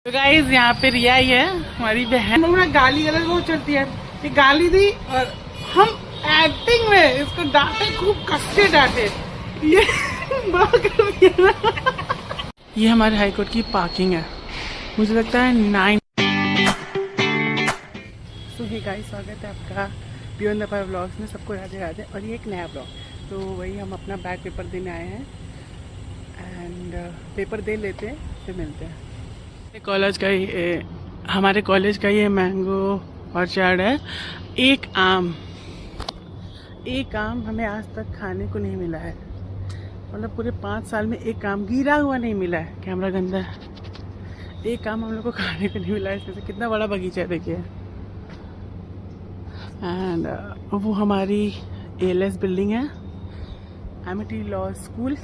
तो गाइस यहाँ पे रिया ही है, हमारी बहन। लोग ना गाली गलत बहुत चलती है, ये गाली दी और हम एक्टिंग में इसको डांटे, खूब कस के डांटे। ये ये हमारे हाईकोर्ट की पार्किंग है, मुझे लगता है 9। सो हे गाइस, स्वागत है आपका बियॉन्ड द पावर व्लॉग्स में। सबको राधे राधे। और ये एक नया ब्लॉग, तो वही हम अपना बैक पेपर देने आए हैं एंड पेपर दे लेते हैं, फिर मिलते हैं। कॉलेज का ही हमारे कॉलेज का ये मैंगो ऑर्चर्ड है। एक आम हमें आज तक खाने को नहीं मिला है, मतलब पूरे 5 साल में एक आम गिरा हुआ नहीं मिला है। कैमरा गंदा है। एक आम हम लोग को खाने को नहीं मिला है। इसमें से कितना बड़ा बगीचा है देखिए। एंड वो हमारी ALS बिल्डिंग है, एमिटी लॉ स्कूल।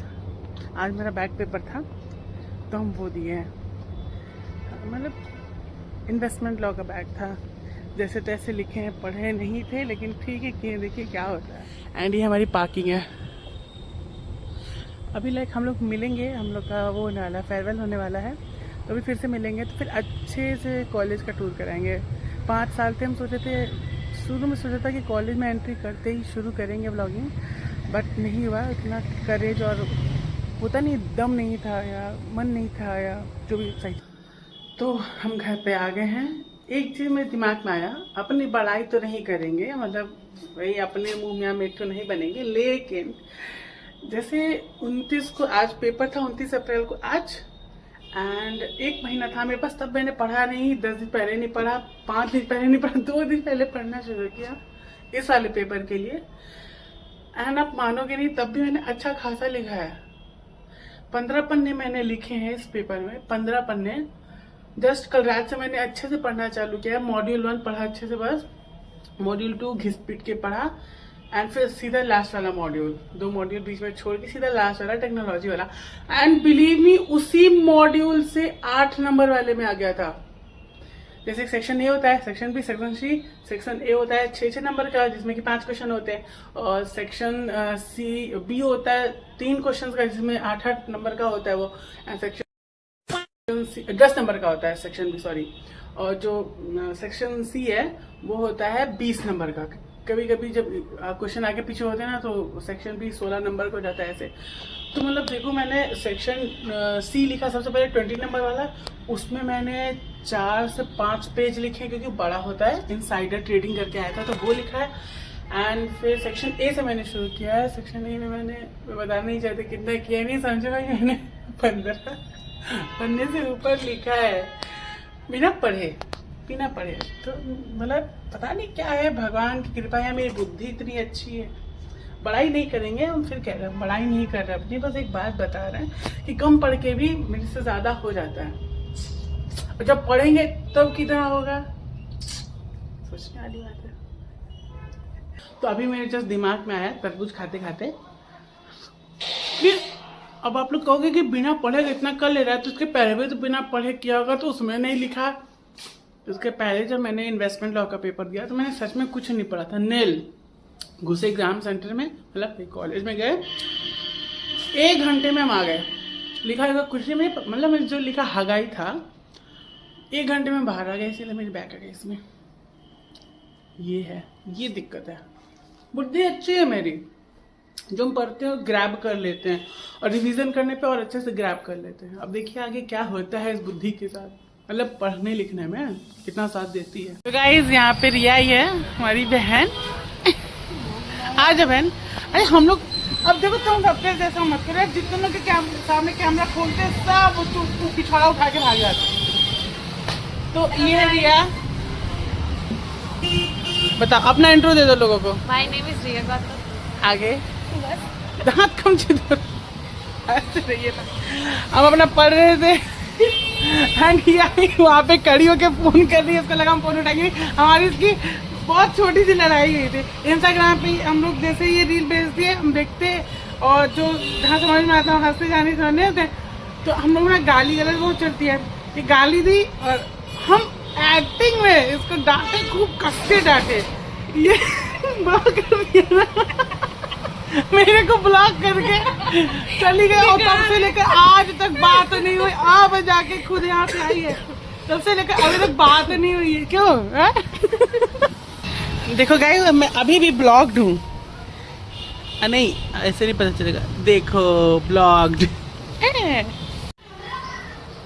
आज मेरा बैक पेपर था तो हम वो दिए हैं, मतलब इन्वेस्टमेंट लॉ का बैग था। जैसे तैसे लिखे हैं, पढ़े नहीं थे लेकिन ठीक है किए, देखिए क्या होता है। एंड ये हमारी पार्किंग है। अभी लाइक हम लोग मिलेंगे, हम लोग का वो होने वाला है, फेयरवेल होने वाला है, तो अभी फिर से मिलेंगे, तो फिर अच्छे से कॉलेज का टूर कराएंगे। 5 साल थे, हम सोचे थे, शुरू में सोचा था कि कॉलेज में एंट्री करते ही शुरू करेंगे व्लॉगिंग, बट नहीं हुआ। इतना करेज और होता नहीं, दम नहीं था या मन नहीं था या जो भी सही। तो हम घर पे आ गए हैं। एक चीज़ मेरे दिमाग में आया, अपनी बड़ाई तो नहीं करेंगे, मतलब वही अपने मुंह में मेट तो नहीं बनेंगे, लेकिन जैसे 29 को आज पेपर था, 29 अप्रैल को आज, एंड 1 महीना था मेरे पास, तब मैंने पढ़ा नहीं। 10 दिन पहले नहीं पढ़ा, 5 दिन पहले नहीं पढ़ा, 2 दिन पहले पढ़ना शुरू किया इस वाले पेपर के लिए। एंड आप मानोगे नहीं, तब भी मैंने अच्छा खासा लिखा है। 15 पन्ने मैंने लिखे हैं इस पेपर में, 15 पन्ने। जस्ट कल रात से मैंने अच्छे से पढ़ना चालू किया। मॉड्यूल 1 पढ़ा अच्छे से, बस मॉड्यूल 2 घिस पीट के पढ़ा, एंड फिर सीधा लास्ट वाला मॉड्यूल, 2 मॉड्यूल बीच में छोड़ के सीधा लास्ट वाला टेक्नोलॉजी वाला। एंड बिलीव मी, उसी मॉड्यूल से 8 नंबर वाले में आ गया था। जैसे सेक्शन ए होता है, section B, section C. Section A होता है 6 नंबर का, जिसमें कि 5 क्वेश्चन होते हैं, और सेक्शन बी होता है 3 क्वेश्चन का, जिसमें 8 नंबर का होता है वो, एंड सेक्शन 10 नंबर का होता है सेक्शन बी, सॉरी। और जो सेक्शन सी है वो होता है 20 नंबर का। कभी कभी जब क्वेश्चन आगे पीछे होते हैं ना, तो सेक्शन बी 16 नंबर का हो जाता है ऐसे। तो मतलब देखो, मैंने सेक्शन सी लिखा सबसे पहले 20 नंबर वाला, उसमें मैंने 4 से 5 पेज लिखे, क्योंकि बड़ा होता है, इनसाइडर ट्रेडिंग करके आया था, तो वो लिखा है। एंड फिर सेक्शन ए से मैंने शुरू किया है। सेक्शन ए में मैंने बताना नहीं चाहते कितना किया, नहीं समझे भाई, मैंने 15 पन्ने से ऊपर लिखा है, बिना पढ़े। तो मतलब पता नहीं क्या है, भगवान की कृपा है, मेरी बुद्धि इतनी अच्छी है। बड़ाई नहीं करेंगे हम, फिर कह रहे हैं बड़ाई नहीं कर रहे अपनी, बस एक बात बता रहे हैं कि कम पढ़ के भी मेरे से ज्यादा हो जाता है, और जब पढ़ेंगे तब कितना होगा, सोचने वाली बात है। तो अभी मेरे जस्ट दिमाग में आया तरबूज खाते खाते, फिर अब आप लोग कहोगे कि बिना पढ़े इतना कर ले रहा है, तो उसके पहले भी तो बिना पढ़े किया होगा, तो उसमें नहीं लिखा। उसके पहले जब मैंने इन्वेस्टमेंट लॉ का पेपर दिया, तो मैंने सच में कुछ नहीं पढ़ा था, नेल। घुसे एग्जाम सेंटर में, मतलब कॉलेज में गए, 1 घंटे में हम आ गए। लिखा होगा कुछ नहीं, मतलब जो लिखा हगाई था, 1 घंटे में बाहर आ गए, इसीलिए मेरी बैक आ गई इसमें। ये है, ये दिक्कत है। बुद्धि अच्छी है मेरी, जो हम पढ़ते हैं ग्रैब कर लेते हैं, और रिवीजन करने पे और अच्छे से ग्रैब कर लेते हैं। अब देखिए आगे क्या होता है इस बुद्धि के साथ, मतलब पढ़ने लिखने में कितना साथ देती है। तो गाइस यहाँ पे रिया ही है, हमारी बहन। आज बहन, अरे हम लोग अब देखो, तुम सबके जैसा मत करो, जितने लोग के सामने कैमरा खोलते हैं सब तू पिछवाड़ा उठा के भाग जाते। तो ये है रिया, बता अपना इंट्रो दे दो लोगों को। माय नेम इज रिया गौतम। आगे दांत कम चिदर ऐसे रहिए ना। हम अपना पढ़ रहे थे, वहाँ पे खड़ी होके फोन कर रही है, उसको लगा हम फोन उठाएंगे। हमारी इसकी बहुत छोटी सी लड़ाई हुई थी इंस्टाग्राम पे। हम लोग जैसे ये रील भेजती है, हम देखते, और जो जहाँ समझ में आता है हंसते जाने सुनने होते, तो हम लोग ना गाली गलत बहुत चलती है। ये गाली दी और हम एक्टिंग में इसको डांटे, खूब कस के डांटे। ये कर दिया ना, मेरे को ब्लॉक करके चली गई, और तब से लेकर आज तक बात नहीं हुई। अब जाके खुद यहाँ पे आई है। तब से लेकर अभी तक बात नहीं हुई है, क्यों है? देखो गाइस, मैं अभी भी ब्लॉग्ड हूँ। नहीं, ऐसे नहीं पता चलेगा। देखो ब्लॉग्ड।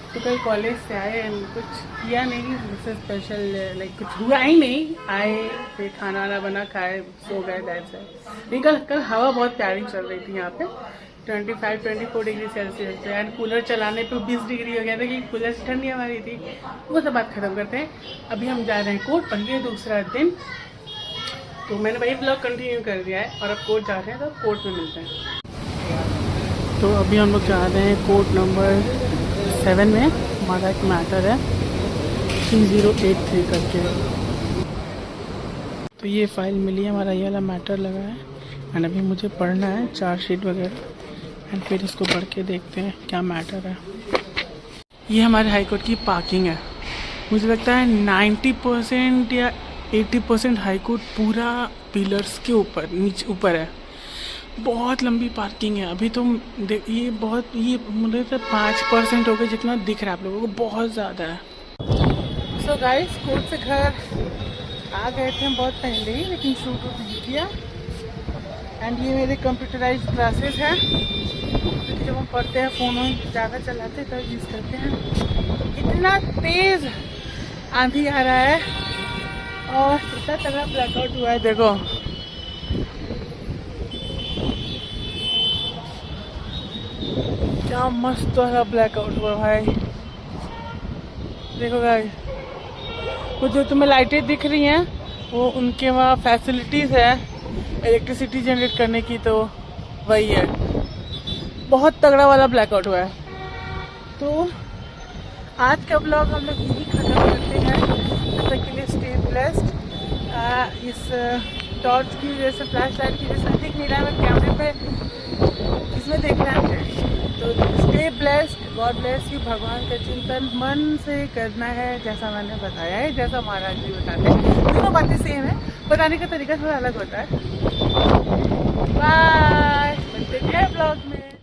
तो कल कॉलेज से आए, कुछ किया नहीं जैसे स्पेशल, लाइक कुछ हुआ ही नहीं। आए फिर खाना वाना बना, खाए, सो गए, दैट्स इट। नहीं, कल हवा बहुत प्यारी चल रही थी यहाँ पे, 25-24 डिग्री सेल्सियस पे, एंड कूलर चलाने पे 20 डिग्री हो गया था कि कूलर से ठंडी हवा रही थी। वो सब बात खत्म करते हैं। अभी हम जा रहे हैं कोर्ट पर, ये दूसरा दिन। तो मैंने वही ब्लॉग कंटिन्यू कर दिया है और अब कोर्ट जा रहे हैं, तो कोर्ट में मिलते हैं। तो अभी हम लोग जा रहे हैं कोर्ट नंबर 7 में। हमारा एक मैटर है 3083 करके। तो ये फाइल मिली है, हमारा ये वाला मैटर लगा है, एंड अभी मुझे पढ़ना है चार्जशीट वगैरह, एंड फिर इसको पढ़ के देखते हैं क्या मैटर है। ये हमारे हाई कोर्ट की पार्किंग है। मुझे लगता है 90% या 80% हाई कोर्ट पूरा पिलर्स के ऊपर, नीचे ऊपर है। बहुत लंबी पार्किंग है। अभी तो ये बहुत, ये मुझे तो 5% हो गए जितना दिख रहा है आप लोगों को, बहुत ज़्यादा है। सो गाइस, कोर्ट से घर आ गए थे हम बहुत पहले ही, लेकिन शूट नहीं किया। एंड ये मेरे कंप्यूटराइज क्लासेस हैं, क्योंकि जब हम पढ़ते हैं फ़ोन ज़्यादा चलाते हैं तब यूज़ करते हैं। इतना तेज़ आंधी आ रहा है और इतना तगड़ा ब्लैकआउट हुआ है, देखो। क्या मस्त वाला ब्लैकआउट हुआ भाई, देखो गाइस। वो जो तुम्हें लाइटें दिख रही हैं, वो उनके वहाँ फैसिलिटीज़ है इलेक्ट्रिसिटी जनरेट करने की, तो वही है। बहुत तगड़ा वाला ब्लैकआउट हुआ है। तो आज का ब्लॉग हम लोग यही ख़त्म करते हैं। तब तक के लिए स्टे ब्लेस्ड। इस टॉर्च की वजह से, फ्लैश लाइट की वजह से दिख नहीं रहा है, मैं कैमरे पे इसमें देख रहा है। तो stay blessed, God bless you. भगवान का चिंतन मन से करना है, जैसा मैंने बताया है, जैसा महाराज जी बताते हैं। दोनों बातें सेम है, बताने का तरीका थोड़ा अलग होता है। बाय, मिलते हैं ब्लॉग में।